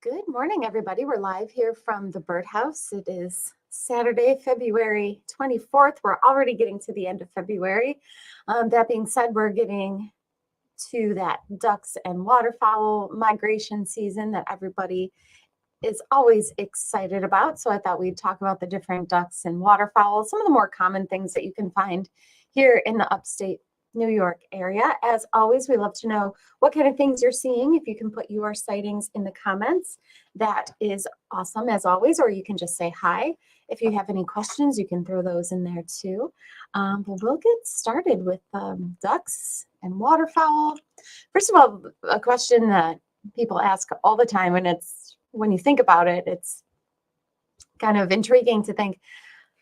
Good morning, everybody. We're live here from the birdhouse. It is Saturday, February 24th. We're already getting to the end of February. That being said, we're getting to that ducks and waterfowl migration season that everybody is always excited about. So I thought we'd talk about the different ducks and waterfowl, some of the more common things that you can find here in the upstate New York area. As always, we love to know what kind of things you're seeing. If you can put your sightings in the comments, that is awesome as always, or you can just say hi. If you have any questions, you can throw those in there too. But we'll get started with ducks and waterfowl. First of all, a question that people ask all the time, and it's when you think about it, it's kind of intriguing to think,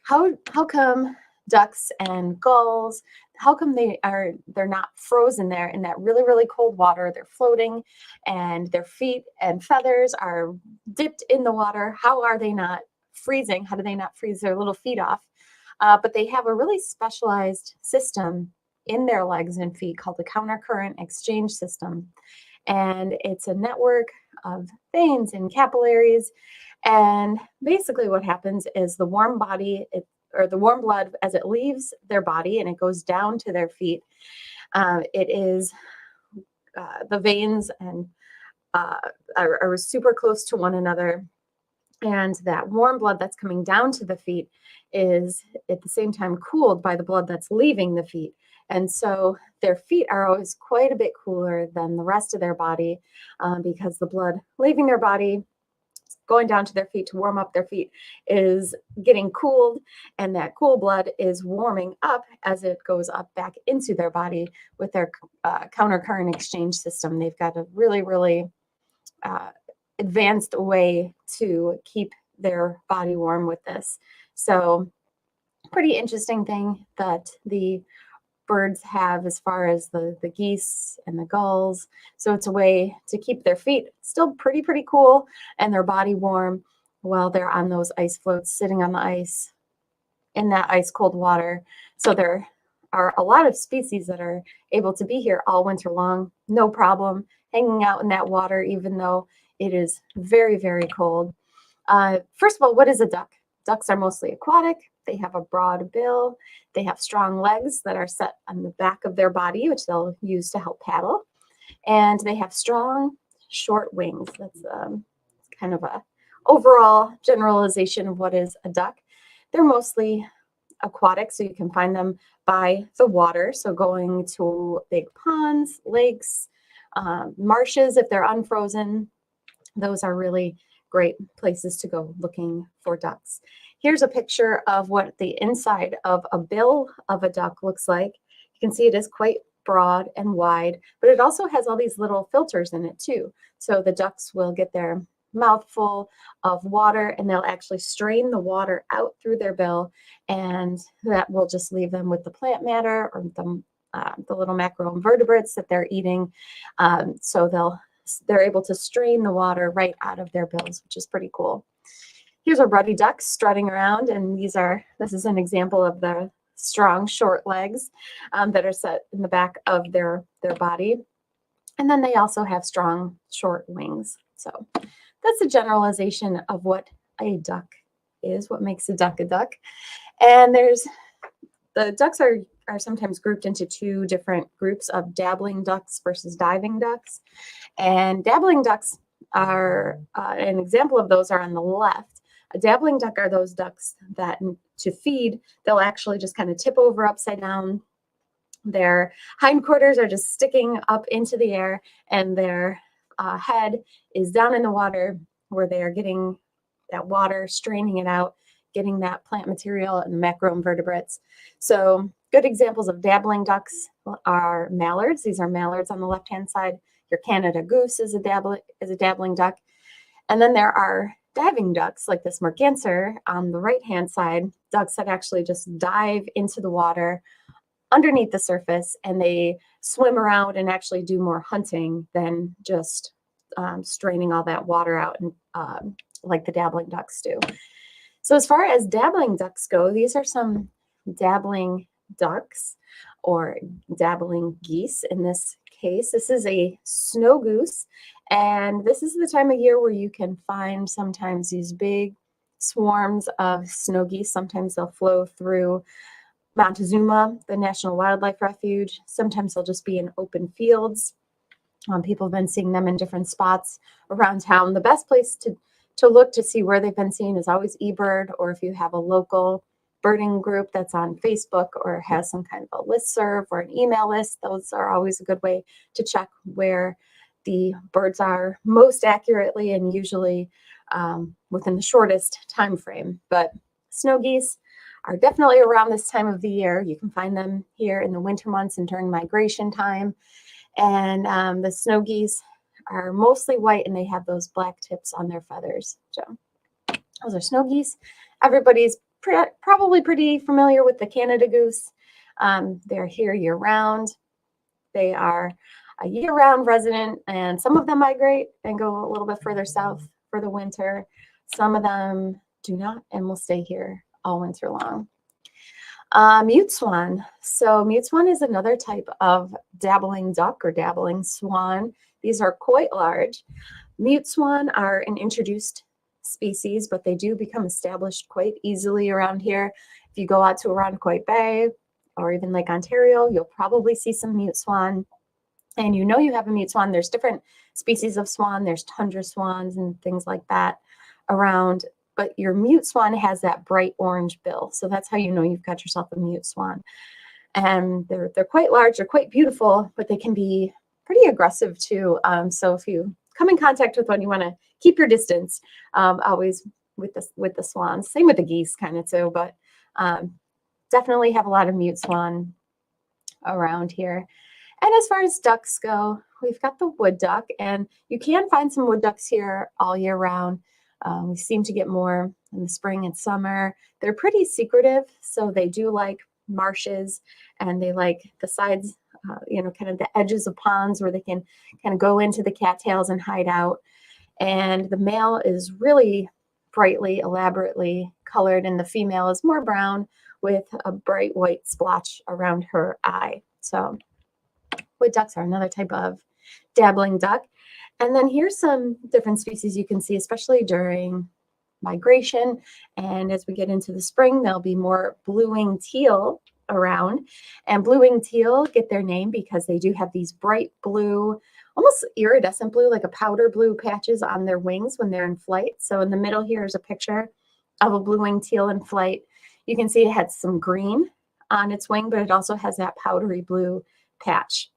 how come ducks and gulls, how come they're not frozen there in that really, really cold water? They're floating and their feet and feathers are dipped in the water. How are they not freezing? How do they not freeze their little feet off? But they have a really specialized system in their legs and feet called the countercurrent exchange system. And it's a network of veins and capillaries. And basically what happens is the warm body, the warm blood, as it leaves their body and it goes down to their feet, it is the veins and are super close to one another. And that warm blood that's coming down to the feet is at the same time cooled by the blood that's leaving the feet. And so their feet are always quite a bit cooler than the rest of their body because the blood leaving their body, going down to their feet to warm up their feet, is getting cooled, and that cool blood is warming up as it goes up back into their body with their countercurrent exchange system. They've got a really, really advanced way to keep their body warm with this. So pretty interesting thing that the birds have as far as the geese and the gulls. So it's a way to keep their feet still pretty cool and their body warm while they're on those ice floats sitting on the ice in that ice cold water. So there are a lot of species that are able to be here all winter long, no problem, hanging out in that water even though it is very, very cold. First of all, what is a duck? Ducks are mostly aquatic. They have a broad bill. They have strong legs that are set on the back of their body, which they'll use to help paddle. And they have strong, short wings. That's kind of a overall generalization of what is a duck. They're mostly aquatic, so you can find them by the water. So going to big ponds, lakes, marshes, if they're unfrozen, those are really great places to go looking for ducks. Here's a picture of what the inside of a bill of a duck looks like. You can see it is quite broad and wide, but it also has all these little filters in it too. So the ducks will get their mouth full of water and they'll actually strain the water out through their bill, and that will just leave them with the plant matter or the little macroinvertebrates that they're eating. So they're able to strain the water right out of their bills, which is pretty cool. Here's a ruddy duck strutting around, and this is an example of the strong, short legs that are set in the back of their body. And then they also have strong, short wings. So that's a generalization of what a duck is, what makes a duck a duck. And the ducks are sometimes grouped into two different groups of dabbling ducks versus diving ducks. And dabbling ducks are, an example of those are on the left. A dabbling duck are those ducks that to feed, they'll actually just kind of tip over upside down. Their hindquarters are just sticking up into the air, and their head is down in the water where they are getting that water, straining it out, getting that plant material and the macroinvertebrates. So good examples of dabbling ducks are mallards. These are mallards on the left-hand side. Your Canada goose is a dabbling duck. And then there are diving ducks like this merganser on the right-hand side, ducks that actually just dive into the water underneath the surface, and they swim around and actually do more hunting than just straining all that water out and like the dabbling ducks do. So as far as dabbling ducks go, these are some dabbling ducks or dabbling geese in this case. This is a snow goose, and this is the time of year where you can find sometimes these big swarms of snow geese. Sometimes they'll flow through Montezuma, the National Wildlife Refuge. Sometimes they'll just be in open fields. People have been seeing them in different spots around town. The best place to look to see where they've been seen is always eBird, or if you have a local birding group that's on Facebook or has some kind of a listserv or an email list. Those are always a good way to check where the birds are most accurately and usually within the shortest time frame. But snow geese are definitely around this time of the year. You can find them here in the winter months and during migration time. And the snow geese are mostly white, and they have those black tips on their feathers. So those are snow geese. Everybody's probably pretty familiar with the Canada goose. They're here year-round. They are a year-round resident, and some of them migrate and go a little bit further south for the winter. Some of them do not and will stay here all winter long. Mute swan. So mute swan is another type of dabbling duck or dabbling swan. These are quite large. Mute swan are an introduced species, but they do become established quite easily around here. If you go out to Irondequoit Bay or even Lake Ontario, you'll probably see some mute swan. And you know you have a mute swan. There's different species of swan. There's tundra swans and things like that around. But your mute swan has that bright orange bill. So that's how you know you've got yourself a mute swan. And they're quite large, they're quite beautiful, but they can be pretty aggressive too. So if you come in contact with one, you want to keep your distance always with the swans. Same with the geese kind of too, but definitely have a lot of mute swan around here. And as far as ducks go, we've got the wood duck, and you can find some wood ducks here all year round. We seem to get more in the spring and summer. They're pretty secretive, so they do like marshes, and they like the sides, kind of the edges of ponds where they can kind of go into the cattails and hide out. And the male is really brightly, elaborately colored, and the female is more brown with a bright white splotch around her eye. So wood ducks are another type of dabbling duck. And then here's some different species you can see, especially during migration. And as we get into the spring, there'll be more blue-winged teal around. And blue-winged teal get their name because they do have these bright blue, almost iridescent blue, like a powder blue patches on their wings when they're in flight. So in the middle here is a picture of a blue-winged teal in flight. You can see it had some green on its wing, but it also has that powdery blue patch.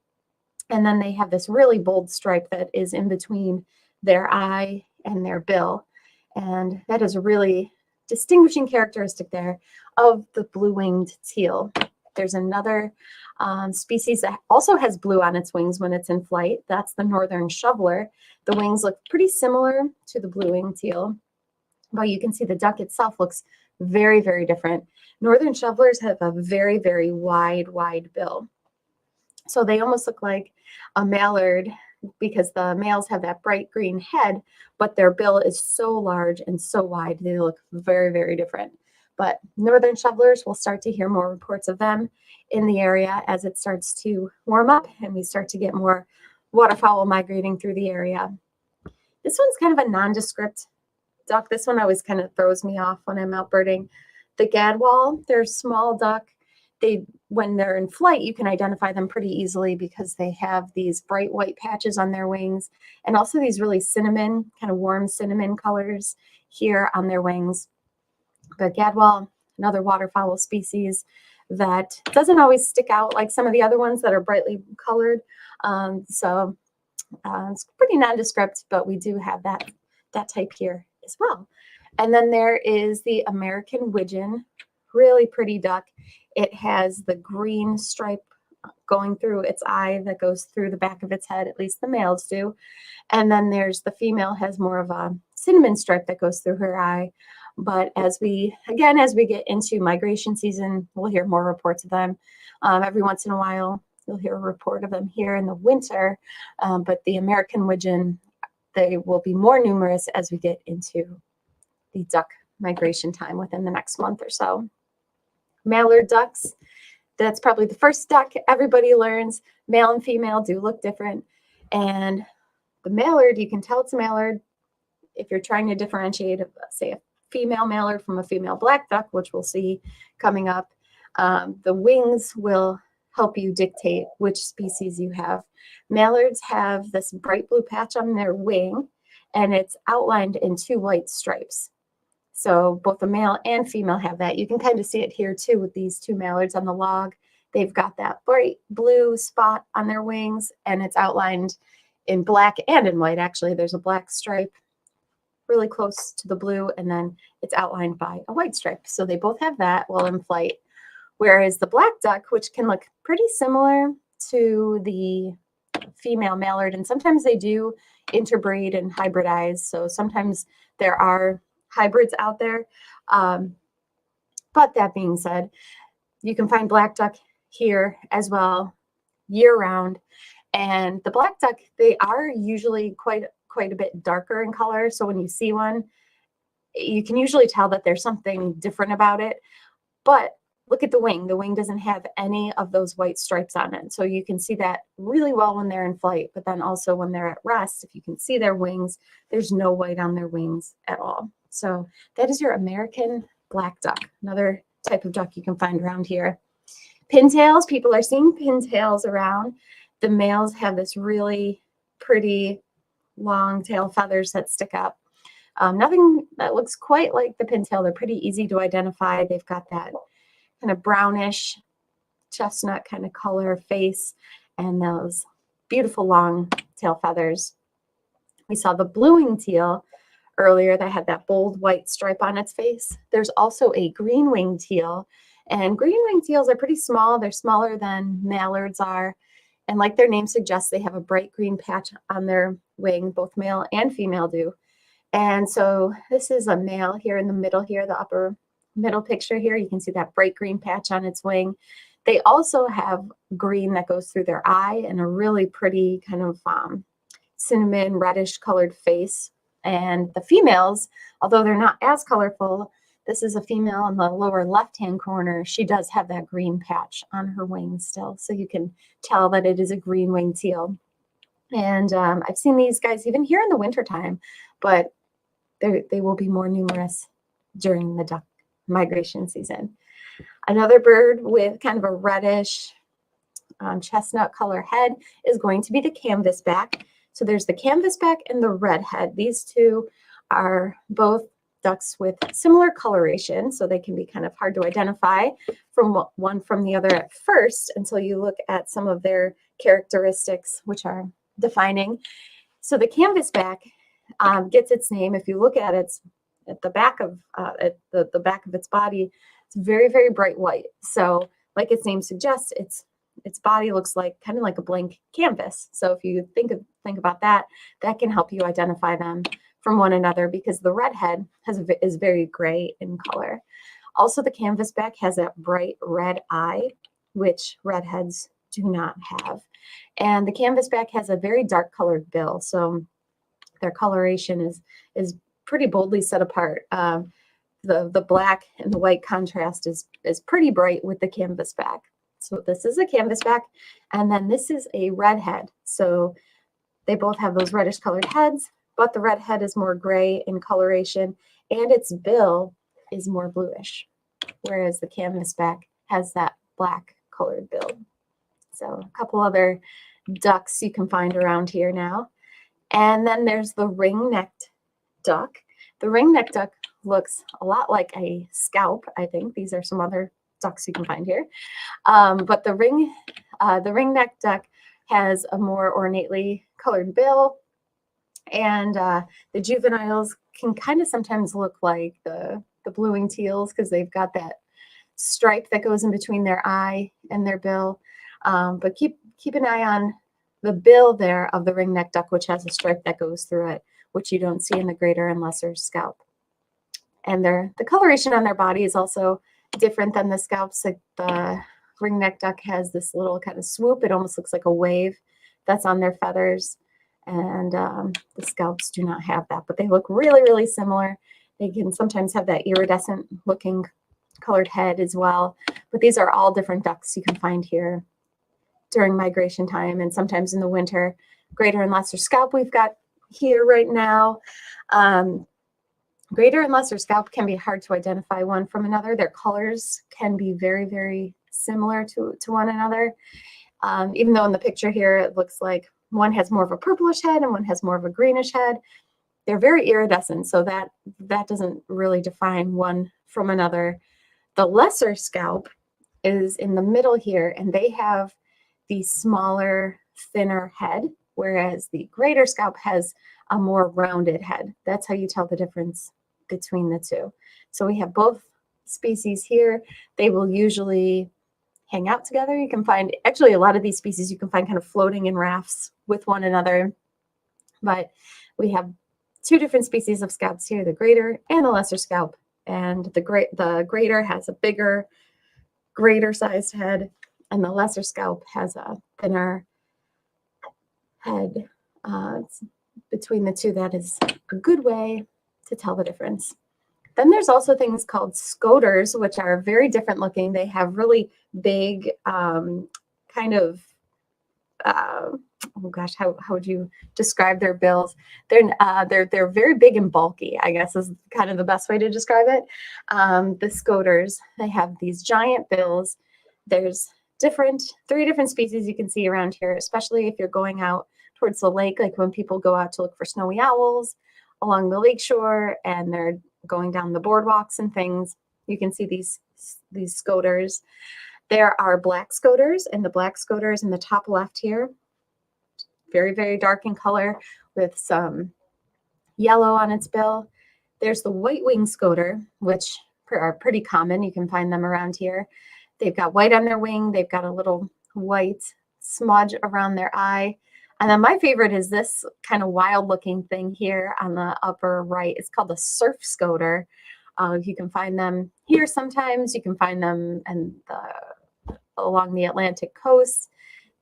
And then they have this really bold stripe that is in between their eye and their bill. And that is a really distinguishing characteristic there of the blue-winged teal. There's another species that also has blue on its wings when it's in flight. That's the northern shoveler. The wings look pretty similar to the blue-winged teal, but you can see the duck itself looks very, very different. Northern shovelers have a very, very wide bill. So they almost look like a mallard because the males have that bright green head, but their bill is so large and so wide, they look very, very different. But northern shovelers, we'll start to hear more reports of them in the area as it starts to warm up and we start to get more waterfowl migrating through the area. This one's kind of a nondescript duck. This one always kind of throws me off when I'm out birding. The gadwall, they're a small duck. When they're in flight, you can identify them pretty easily because they have these bright white patches on their wings and also these really cinnamon, kind of warm cinnamon colors here on their wings. The gadwall, another waterfowl species that doesn't always stick out like some of the other ones that are brightly colored. So it's pretty nondescript, but we do have that type here as well. And then there is the American widgeon, really pretty duck. It has the green stripe going through its eye that goes through the back of its head, at least the males do. And then there's the female has more of a cinnamon stripe that goes through her eye. But as we get into migration season, we'll hear more reports of them. Every once in a while, you'll hear a report of them here in the winter. But the American widgeon, they will be more numerous as we get into the duck migration time within the next month or so. Mallard ducks, That's probably the first duck everybody learns. Male and female do look different. And the mallard, you can tell it's a mallard if you're trying to differentiate, say, a female mallard from a female black duck, which we'll see coming up. The wings will help you dictate which species you have. Mallards have this bright blue patch on their wing, and it's outlined in 2 white stripes. So both the male and female have that. You can kind of see it here too with these 2 mallards on the log. They've got that bright blue spot on their wings, and it's outlined in black and in white. Actually, there's a black stripe really close to the blue, and then it's outlined by a white stripe. So they both have that while in flight. Whereas the black duck, which can look pretty similar to the female mallard, and sometimes they do interbreed and hybridize. So sometimes there are hybrids out there. But that being said, you can find black duck here as well year round. And the black duck, they are usually quite a bit darker in color. So when you see one, you can usually tell that there's something different about it. But look at the wing. The wing doesn't have any of those white stripes on it. So you can see that really well when they're in flight, but then also when they're at rest, if you can see their wings, there's no white on their wings at all. So that is your American black duck, another type of duck you can find around here. Pintails, people are seeing pintails around. The males have this really pretty long tail feathers that stick up. Nothing that looks quite like the pintail. They're pretty easy to identify. They've got that kind of brownish chestnut kind of color face and those beautiful long tail feathers. We saw the blue-winged teal earlier that had that bold white stripe on its face. There's also a green-winged teal, and green-winged teals are pretty small. They're smaller than mallards are, and like their name suggests, they have a bright green patch on their wing. Both male and female do. And so this is a male here in the middle here, the upper middle picture here. You can see that bright green patch on its wing. They also have green that goes through their eye and a really pretty kind of cinnamon reddish colored face. And the females, although they're not as colorful, this is a female in the lower left-hand corner. She does have that green patch on her wing still. So you can tell that it is a green-winged teal. And I've seen these guys even here in the wintertime, but they will be more numerous during the duck migration season. Another bird with kind of a reddish chestnut color head is going to be the canvasback. So there's the canvasback and the red head. These two are both ducks with similar coloration, so they can be kind of hard to identify from one from the other at first until you look at some of their characteristics, which are defining. So the canvasback gets its name. If you look at it, at the back of the back of its body, it's very, very bright white. So like its name suggests, its body looks like kind of like a blank canvas. So if you think about that, that can help you identify them from one another, because the redhead is very gray in color. Also, the canvasback has that bright red eye, which redheads do not have. And the canvasback has a very dark colored bill. So their coloration is pretty boldly set apart. The black and the white contrast is pretty bright with the canvasback. So this is a canvasback, and then this is a redhead. So they both have those reddish colored heads, but the redhead is more gray in coloration, and its bill is more bluish, whereas the canvasback has that black colored bill. So a couple other ducks you can find around here now. And then there's the ring-necked duck. The ring-necked duck looks a lot like a scaup, I think. These are some other ducks you can find here. But the ring-necked duck has a more ornately colored bill, and the juveniles can kind of sometimes look like the blue-winged teals because they've got that stripe that goes in between their eye and their bill. But keep an eye on the bill there of the ring-necked duck, which has a stripe that goes through it, which you don't see in the greater and lesser scaup. And the coloration on their body is also different than the scaups. Like the ring-necked duck has this little kind of swoop. It almost looks like a wave that's on their feathers. And the scaups do not have that, but they look really, really similar. They can sometimes have that iridescent looking colored head as well. But these are all different ducks you can find here during migration time and sometimes in the winter. Greater and lesser scaup we've got here right now. Greater and lesser scaup can be hard to identify one from another. Their colors can be very, very similar to one another. Even though in the picture here it looks like one has more of a purplish head and one has more of a greenish head. They're very iridescent, so that doesn't really define one from another. The lesser scaup is in the middle here, and they have the smaller, thinner head, whereas the greater scaup has a more rounded head. That's how you tell the difference between the two. So we have both species here. They will usually hang out together. You can find, actually a lot of these species you can find kind of floating in rafts with one another. But we have two different species of scaups here, the greater and the lesser scaup. And the greater has a bigger, greater sized head, and the lesser scaup has a thinner head. Between the two, that is a good way to tell the difference. Then there's also things called scoters, which are very different looking. They have really big kind of, oh gosh, how would you describe their bills? They're very big and bulky, I guess is kind of the best way to describe it. The scoters, they have these giant bills. There's three different species you can see around here, especially if you're going out towards the lake, like when people go out to look for snowy owls along the lake shore and they're going down the boardwalks and things. You can see these scoters. There are black scoters, and the black scoters in the top left here, very, very dark in color with some yellow on its bill. There's the white-winged scoter, which are pretty common. You can find them around here. They've got white on their wing. They've got a little white smudge around their eye. And then my favorite is this kind of wild-looking thing here on the upper right. It's called the surf scoter. You can find them here sometimes. You can find them along the Atlantic coast.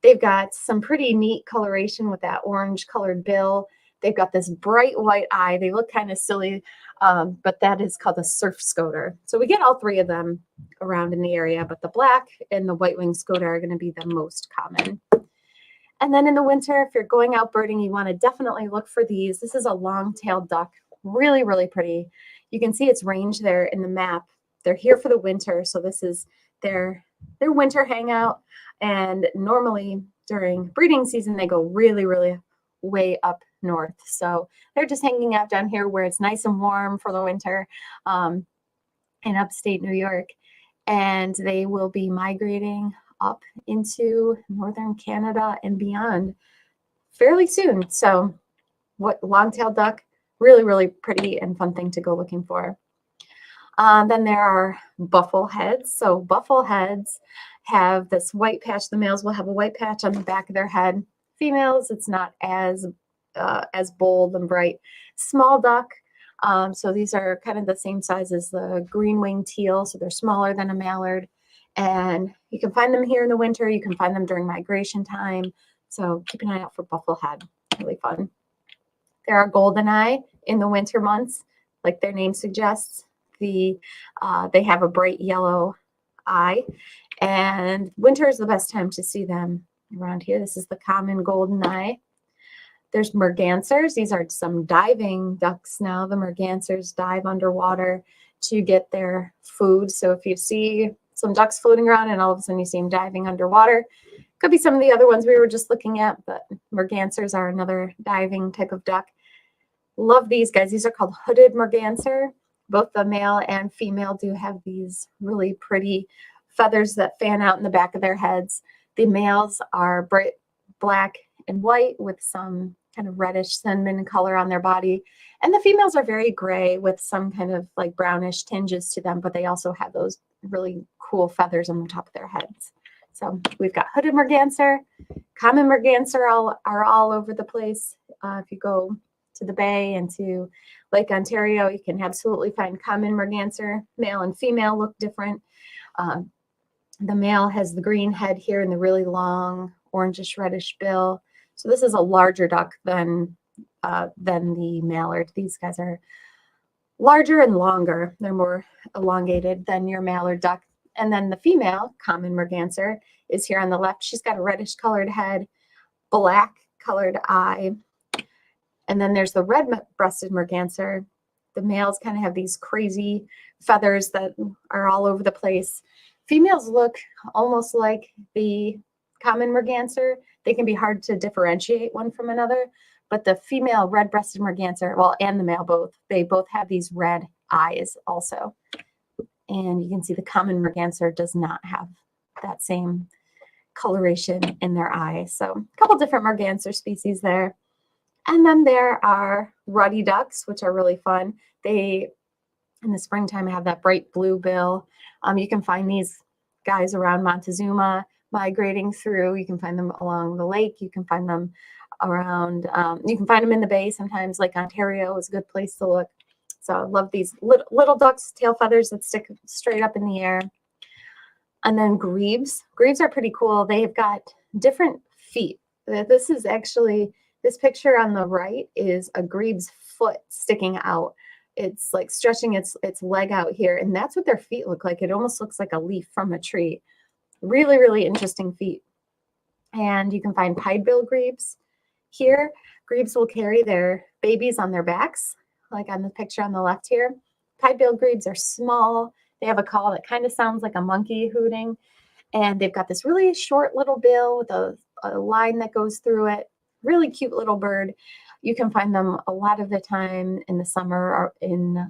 They've got some pretty neat coloration with that orange-colored bill. They've got this bright white eye. They look kind of silly, but that is called a surf scoter. So we get all three of them around in the area, but the black and the white-winged scoter are going to be the most common. And then in the winter, if you're going out birding, you want to definitely look for these. This is a long-tailed duck, really, really pretty. You can see its range there in the map. They're here for the winter, so this is their winter hangout. And normally during breeding season, they go really, really way up north. So they're just hanging out down here where it's nice and warm for the winter in upstate New York. And they will be migrating up into northern Canada and beyond fairly soon. So what long-tailed duck, really, really pretty and fun thing to go looking for. Then there are buffle heads. So buffle heads have this white patch. The males will have a white patch on the back of their head. Females, it's not as bold and bright. Small duck. So these are kind of the same size as the green-winged teal. So they're smaller than a mallard. And you can find them here in the winter. You can find them during migration time. So keep an eye out for buffle head. Really fun. There are goldeneye in the winter months, like their name suggests. They have a bright yellow eye, and winter is the best time to see them around here. This is the common goldeneye. There's mergansers. These are some diving ducks now. The mergansers dive underwater to get their food. So if you see some ducks floating around and all of a sudden you see them diving underwater, could be some of the other ones we were just looking at, but mergansers are another diving type of duck. Love these guys. These are called hooded merganser. Both the male and female do have these really pretty feathers that fan out in the back of their heads. The males are bright black and white with some kind of reddish cinnamon color on their body. And the females are very gray with some kind of like brownish tinges to them, but they also have those really cool feathers on the top of their heads. So we've got hooded merganser. Common merganser are all over the place. If you go to the bay and to Lake Ontario, you can absolutely find common merganser. Male and female look different. The male has the green head here and the really long orangish reddish bill. So this is a larger duck than the mallard. These guys are larger and longer. They're more elongated than your mallard duck. And then the female common merganser is here on the left. She's got a reddish colored head, black colored eye. And then there's the red-breasted merganser. The males kind of have these crazy feathers that are all over the place. Females look almost like the common merganser. They can be hard to differentiate one from another, but the female red-breasted merganser, well, and the male both, they both have these red eyes also. And you can see the common merganser does not have that same coloration in their eye. So a couple different merganser species there. And then there are ruddy ducks, which are really fun. They, in the springtime, have that bright blue bill. You can find these guys around Montezuma migrating through. You can find them along the lake. You can find them around, you can find them in the bay sometimes. Lake Ontario is a good place to look. So I love these little ducks, tail feathers that stick straight up in the air. And then grebes. Grebes are pretty cool. They've got different feet. This is actually, this picture on the right is a grebe's foot sticking out. It's like stretching its leg out here, and that's what their feet look like. It almost looks like a leaf from a tree. Really, really interesting feet. And you can find pied-bill grebes here. Grebes will carry their babies on their backs, like on the picture on the left here. Pied-bill grebes are small. They have a call that kind of sounds like a monkey hooting, and they've got this really short little bill with a line that goes through it. Really cute little bird. You can find them a lot of the time in the summer or in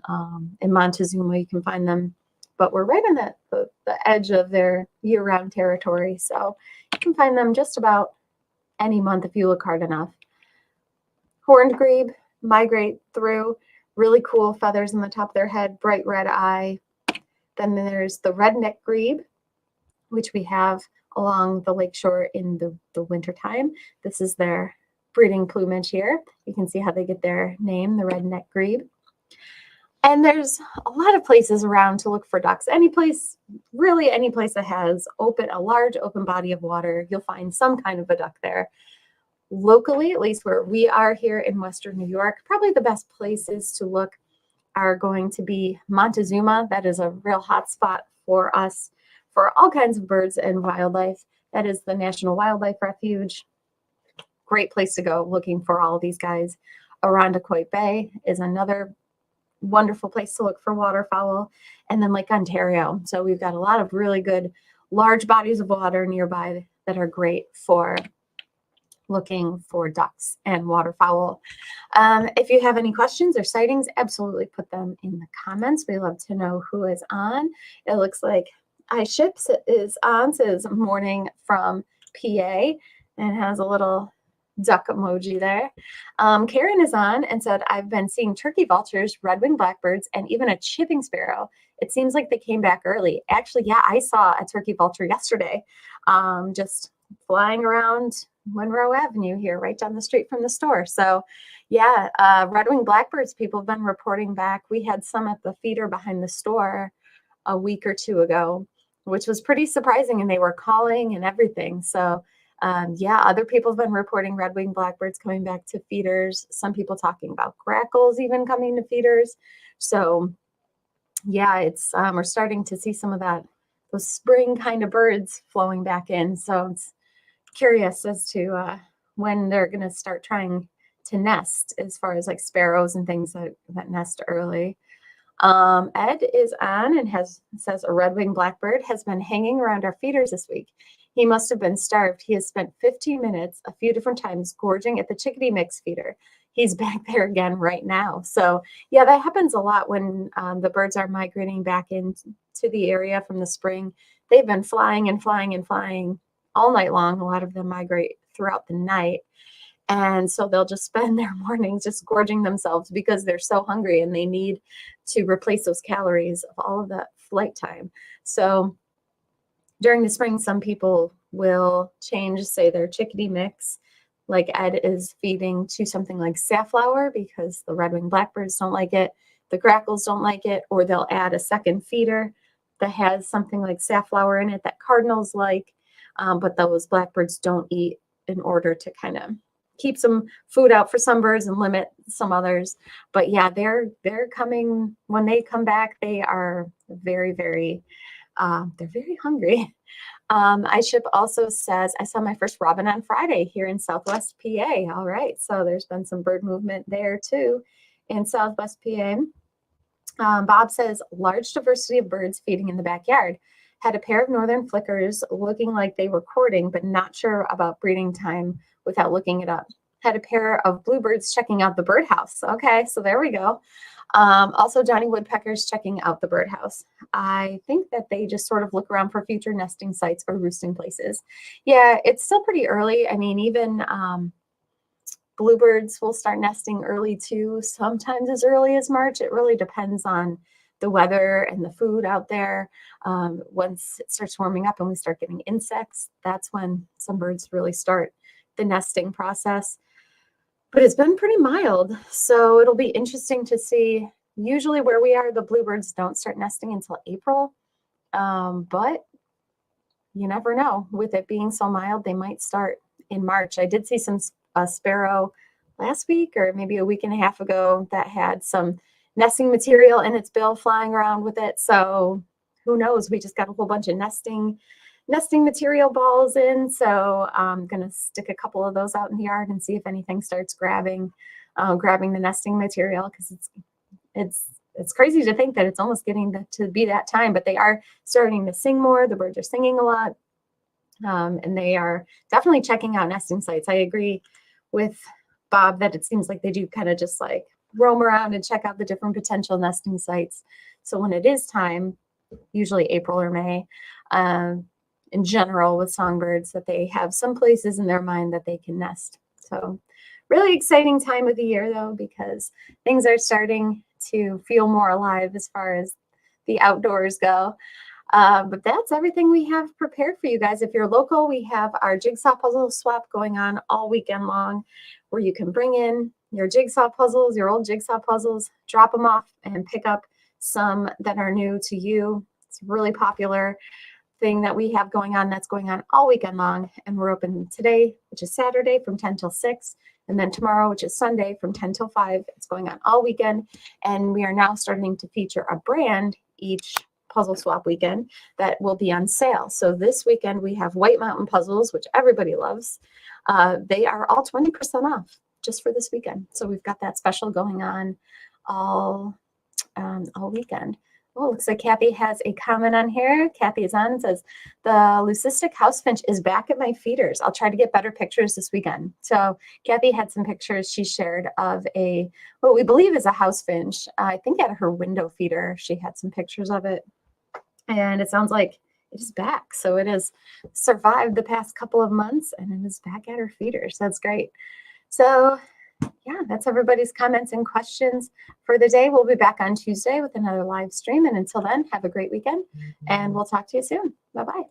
Montezuma. You can find them, but we're right on the edge of their year-round territory, so you can find them just about any month if you look hard enough. Horned grebe migrate through. Really cool feathers on the top of their head, bright red eye. Then there's the redneck grebe, which we have along the lakeshore in the wintertime. This is their breeding plumage here. You can see how they get their name, the redneck grebe. And there's a lot of places around to look for ducks. Any place, really any place that has a large open body of water, you'll find some kind of a duck there. Locally, at least where we are here in Western New York, probably the best places to look are going to be Montezuma. That is a real hot spot for us for all kinds of birds and wildlife. That is the National Wildlife Refuge. Great place to go looking for all of these guys. Irondequoit Bay is another wonderful place to look for waterfowl. And then Lake Ontario. So we've got a lot of really good large bodies of water nearby that are great for looking for ducks and waterfowl. If you have any questions or sightings, absolutely put them in the comments. We love to know who is on. It looks like iShips is on, says morning from PA, and has a little duck emoji there. Karen is on and said, I've been seeing turkey vultures, red-winged blackbirds, and even a chipping sparrow. It seems like they came back early. Actually, yeah, I saw a turkey vulture yesterday, just flying around Monroe Avenue here, right down the street from the store. So yeah, red-winged blackbirds, people have been reporting back. We had some at the feeder behind the store a week or two ago, which was pretty surprising, and they were calling and everything. So yeah, other people have been reporting red-winged blackbirds coming back to feeders. Some people talking about grackles even coming to feeders. So yeah, it's we're starting to see some of those spring kind of birds flowing back in. So it's curious as to when they're going to start trying to nest, as far as like sparrows and things that nest early. Ed is on and says a red-winged blackbird has been hanging around our feeders this week. He must have been starved. He has spent 15 minutes a few different times gorging at the chickadee mix feeder. He's back there again right now. So yeah, that happens a lot when the birds are migrating back into the area from the spring. They've been flying and flying and flying all night long. A lot of them migrate throughout the night. And so they'll just spend their mornings just gorging themselves because they're so hungry and they need to replace those calories of all of that flight time. So during the spring, some people will change, say, their chickadee mix, like Ed is feeding, to something like safflower because the red-winged blackbirds don't like it, the grackles don't like it, or they'll add a second feeder that has something like safflower in it that cardinals like, but those blackbirds don't eat, in order to kind of keep some food out for some birds and limit some others. But yeah, they're coming. When they come back, they are very, very, they're very hungry. iShip also says, I saw my first robin on Friday here in Southwest PA. All right, so there's been some bird movement there too in Southwest PA. Bob says, large diversity of birds feeding in the backyard. Had a pair of northern flickers looking like they were courting, but not sure about breeding time without looking it up. Had a pair of bluebirds checking out the birdhouse. Okay, so there we go. Also, Johnny woodpeckers checking out the birdhouse. I think that they just sort of look around for future nesting sites or roosting places. Yeah, it's still pretty early. I mean, even bluebirds will start nesting early too, sometimes as early as March. It really depends on the weather and the food out there. Once it starts warming up and we start getting insects, that's when some birds really start the nesting process. But it's been pretty mild, so it'll be interesting to see. Usually where we are, the bluebirds don't start nesting until April, but you never know. With it being so mild, they might start in March. I did see some sparrow last week or maybe a week and a half ago that had some nesting material in its bill flying around with it. So who knows? We just got a whole bunch of nesting material balls in. So I'm going to stick a couple of those out in the yard and see if anything starts grabbing the nesting material, because it's crazy to think that it's almost getting to be that time, but they are starting to sing more. The birds are singing a lot. And they are definitely checking out nesting sites. I agree with Bob that it seems like they do kind of just like roam around and check out the different potential nesting sites. So when it is time, usually April or May, in general with songbirds, that they have some places in their mind that they can nest. So really exciting time of the year though, because things are starting to feel more alive as far as the outdoors go. But that's everything we have prepared for you guys. If you're local, we have our jigsaw puzzle swap going on all weekend long, where you can bring in your jigsaw puzzles, your old jigsaw puzzles, drop them off and pick up some that are new to you. It's a really popular thing that we have going on that's going on all weekend long. And we're open today, which is Saturday, from 10 till 6. And then tomorrow, which is Sunday, from 10 till 5. It's going on all weekend. And we are now starting to feature a brand each puzzle swap weekend that will be on sale. So this weekend we have White Mountain puzzles, which everybody loves. They are all 20% off just for this weekend. So we've got that special going on all weekend. Oh, looks like Kathy has a comment on here. Kathy is on and says, the leucistic housefinch is back at my feeders. I'll try to get better pictures this weekend. So Kathy had some pictures she shared of what we believe is a housefinch. I think at her window feeder, she had some pictures of it. And it sounds like it is back. So it has survived the past couple of months and it is back at her feeders. That's great. So yeah, that's everybody's comments and questions for the day. We'll be back on Tuesday with another live stream. And until then, have a great weekend and we'll talk to you soon. Bye-bye.